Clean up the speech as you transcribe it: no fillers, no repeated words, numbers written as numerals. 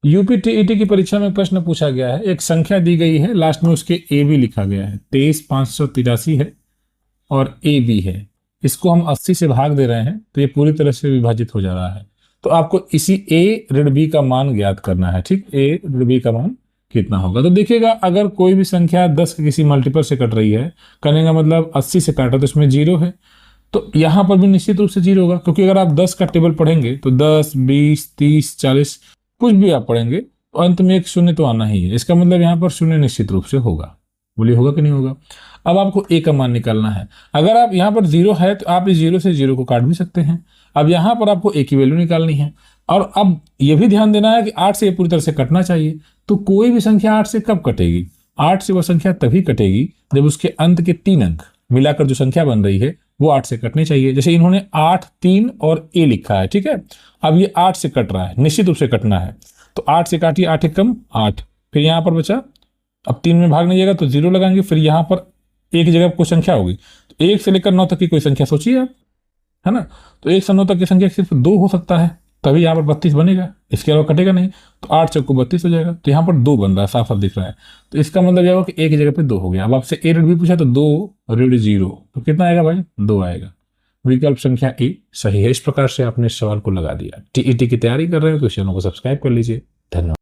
UP TET की परीक्षा में प्रश्न पूछा गया है, एक संख्या दी गई है, लास्ट में उसके ए भी लिखा गया है, 23,583 है और ए बी है। इसको हम 80 से भाग दे रहे हैं तो ये पूरी तरह से विभाजित हो जा रहा है। तो आपको इसी ए ऋण बी का मान ज्ञात करना है। ठीक, ए ऋण बी का मान कितना होगा। तो देखिएगा, अगर कोई भी संख्या 10 के किसी मल्टीपल से कट रही है, करने का मतलब 80 से काटा तो इसमें जीरो है, तो यहां पर भी निश्चित रूप से जीरो होगा, क्योंकि अगर आप 10 का टेबल पढ़ेंगे तो 10, 20, 30, 40 कुछ भी आप पढ़ेंगे तो अंत में एक शून्य तो आना ही है। इसका मतलब यहाँ पर शून्य निश्चित रूप से होगा। बोलिए होगा कि नहीं होगा। अब आपको ए का मान निकालना है। अगर आप यहाँ पर जीरो है तो आप इस जीरो से जीरो को काट भी सकते हैं। अब यहाँ पर आपको ए की वैल्यू निकालनी है। और अब यह भी ध्यान देना है कि 8 से ये पूरी तरह से कटना चाहिए। तो कोई भी संख्या 8 से कब कटेगी? 8 से वह संख्या तभी कटेगी जब उसके अंत के 3 अंक मिलाकर जो संख्या बन रही है वो 8 से कटने चाहिए। जैसे इन्होंने 8, 3 और ए लिखा है, ठीक है। अब ये 8 से कट रहा है, निश्चित रूप से कटना है। तो 8 से काटिए, 8 एक कम 8, फिर यहाँ पर बचा, अब 3 में भाग नहीं जाएगा तो 0 लगाएंगे, फिर यहाँ पर एक की जगह कोई संख्या होगी। तो 1 से लेकर 9 तक की कोई संख्या सोचिए आप, है ना। तो 1 से 9 तक की संख्या सिर्फ 2 हो सकता है, तभी यहाँ पर 32 बनेगा, इसके अलावा कटेगा नहीं। तो 8 चौको 32 हो जाएगा। तो यहाँ पर 2 बन रहा है, साफ साफ दिख रहा है। तो इसका मतलब यह होगा कि एक की जगह पे 2 हो गया। अब आपसे ए ऋण बी पूछा तो 2 ऋण 0, तो कितना आएगा भाई? 2 आएगा। विकल्प संख्या ए सही है। इस प्रकार से आपने इस सवाल को लगा दिया। टीईटी की तैयारी कर रहे हो तो इस चैनल को सब्सक्राइब कर लीजिए। धन्यवाद।